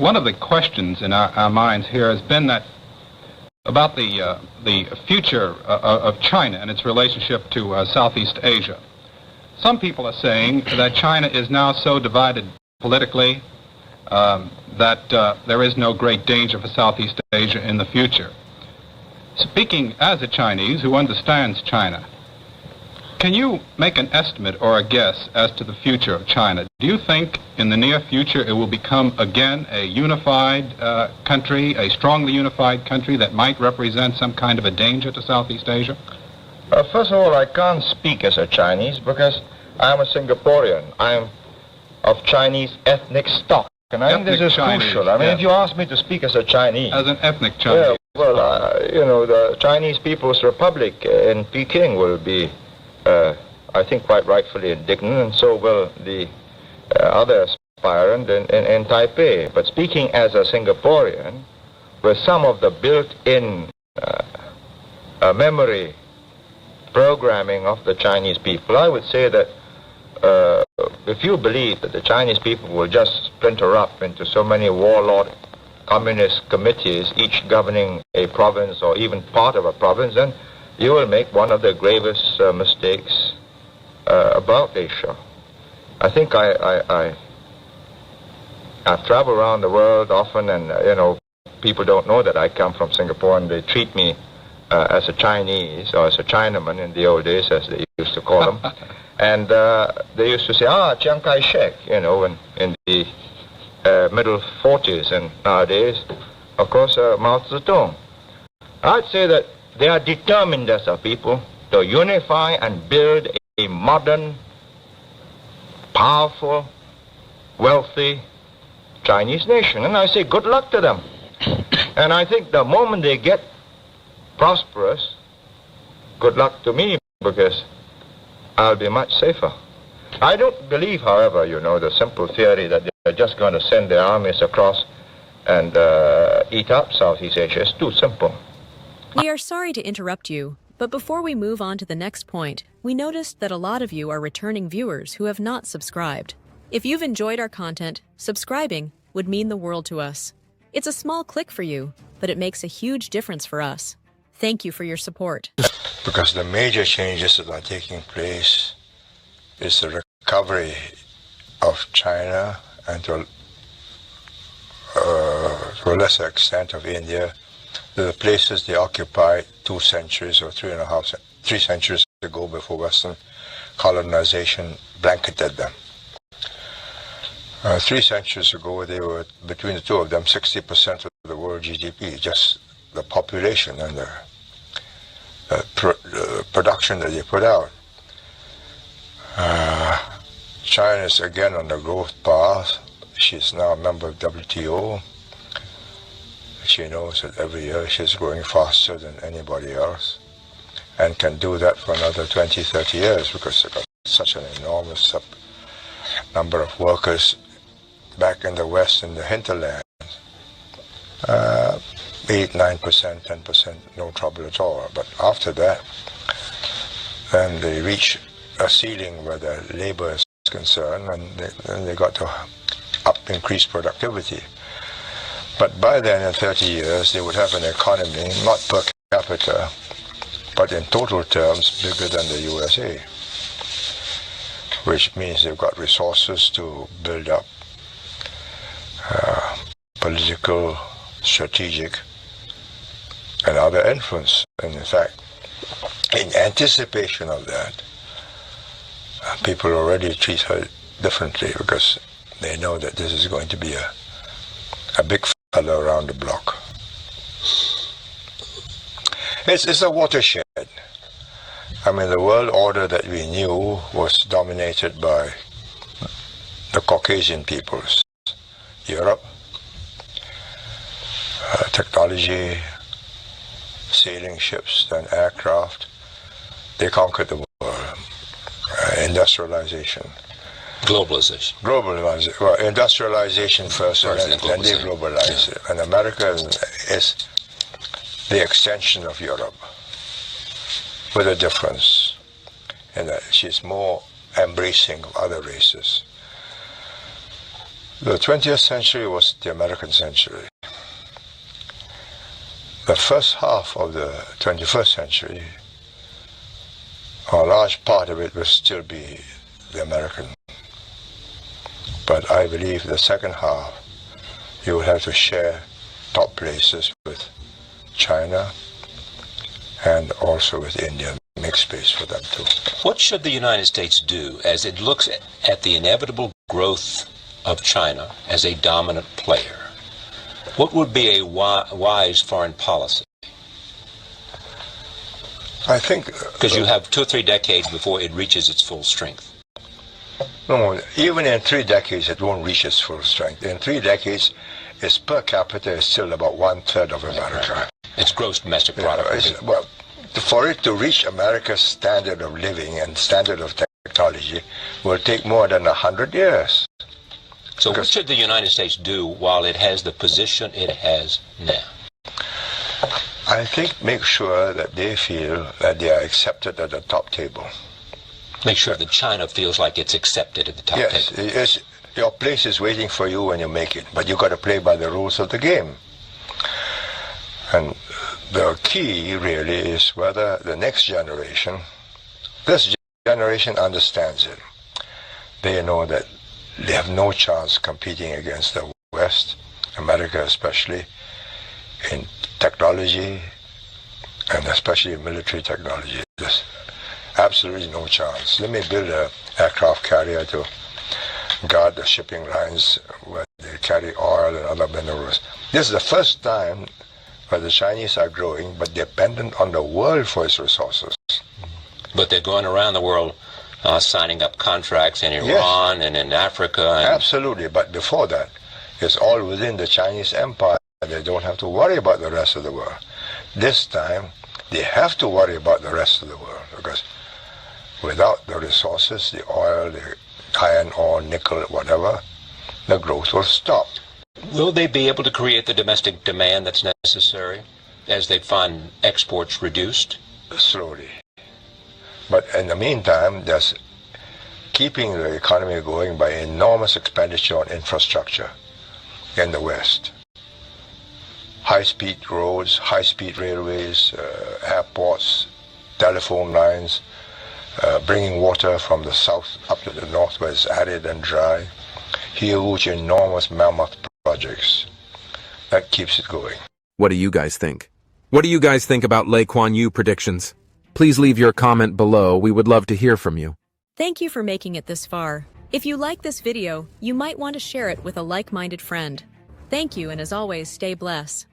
one of the questions in our minds here has been that about the future of China and its relationship to Southeast Asia. Some people are saying that China is now so divided politically that there is no great danger for Southeast Asia in the future. Speaking as a Chinese who understands China, can you make an estimate or a guess as to the future of China? Do you think in the near future it will become again a unified country, a strongly unified country that might represent some kind of a danger to Southeast Asia? First of all, I can't speak as a Chinese because I'm a Singaporean. I'm of Chinese ethnic stock. And I think this is crucial. I mean, if you ask me to speak as a Chinese... As an ethnic Chinese. Yeah, well, you know, the Chinese People's Republic in Peking will be, I think, quite rightfully indignant, and so will the other aspirant in Taipei. But speaking as a Singaporean, with some of the built-in memory programming of the Chinese people, I would say that if you believe that the Chinese people will just splinter up into so many warlord communist committees, each governing a province or even part of a province, then you will make one of the gravest mistakes about Asia. I think I've traveled around the world often, and you know, people don't know that I come from Singapore, and they treat me as a Chinese or as a Chinaman in the old days, as they used to call them. And they used to say, Chiang Kai-shek, you know, in the middle 40s, and nowadays, of course, Mao Zedong. I'd say that they are determined as a people to unify and build a modern, powerful, wealthy Chinese nation. And I say good luck to them. And I think the moment they get prosperous, good luck to me, because I'll be much safer. I don't believe, however, you know, the simple theory that they're just going to send their armies across and eat up Southeast Asia. It's too simple. We are sorry to interrupt you, but before we move on to the next point, we noticed that a lot of you are returning viewers who have not subscribed. If you've enjoyed our content, subscribing would mean the world to us. It's a small click for you, but it makes a huge difference for us. Thank you for your support. Because the major changes that are taking place is the recovery of China and to a lesser extent of India, the places they occupied 2 centuries or 3 centuries ago before Western colonization blanketed them. 3 centuries ago, they were, between the two of them, 60% of the world GDP, just the population and the production that they put out. China is again on the growth path. She's now a member of WTO. She knows that every year she's growing faster than anybody else, and can do that for another 20, 30 years because they've got such an enormous number of workers back in the West, in the hinterland. 8, 9%, 10%, no trouble at all. But after that, then they reach a ceiling where the labor is concerned, and then they got to increase productivity. But by then, in 30 years, they would have an economy, not per capita, but in total terms, bigger than the USA, which means they've got resources to build up political, strategic, and other influence. And in fact, in anticipation of that, people already treat her differently because they know that this is going to be a big fellow around the block. It's a watershed. I mean, the world order that we knew was dominated by the Caucasian peoples. Europe, technology, sailing ships, then aircraft, they conquered the world. Industrialization. Globalization. Well, industrialization first, and then they globalize it. And America is the extension of Europe, with a difference in that she's more embracing of other races. The 20th century was the American century. The first half of the 21st century, a large part of it will still be the American. But I believe the second half, you will have to share top places with China and also with India. Make space for them too. What should the United States do as it looks at the inevitable growth of China as a dominant player? What would be a wise foreign policy? I think... Because you have 2 or 3 decades before it reaches its full strength. No, even in 3 decades it won't reach its full strength. In 3 decades, its per capita is still about 1/3 of America. Its gross domestic product. Well, for it to reach America's standard of living and standard of technology will take more than 100 years. So what should the United States do while it has the position it has now? I think make sure that they feel that they are accepted at the top table. Make sure that China feels like it's accepted at the top table. Yes, your place is waiting for you when you make it, but you got to play by the rules of the game. And the key really is whether the next generation, this generation understands it. They know that they have no chance competing against the West, America especially, in technology and especially military technology. There's absolutely no chance. Let me build an aircraft carrier to guard the shipping lines where they carry oil and other minerals. This is the first time where the Chinese are growing, but dependent on the world for its resources. But they're going around the world signing up contracts in Iran and in Africa. Absolutely, but before that, it's all within the Chinese empire. They don't have to worry about the rest of the world. This time, they have to worry about the rest of the world, because without the resources, the oil, the iron ore, nickel, whatever, the growth will stop. Will they be able to create the domestic demand that's necessary as they find exports reduced? Slowly. But in the meantime, there's keeping the economy going by enormous expenditure on infrastructure in the West. High-speed roads, high-speed railways, airports, telephone lines, bringing water from the south up to the north where it's arid and dry. Huge, enormous mammoth projects. That keeps it going. What do you guys think? What do you guys think about Lee Kuan Yew predictions? Please leave your comment below. We would love to hear from you. Thank you for making it this far. If you like this video, you might want to share it with a like-minded friend. Thank you, and as always, stay blessed.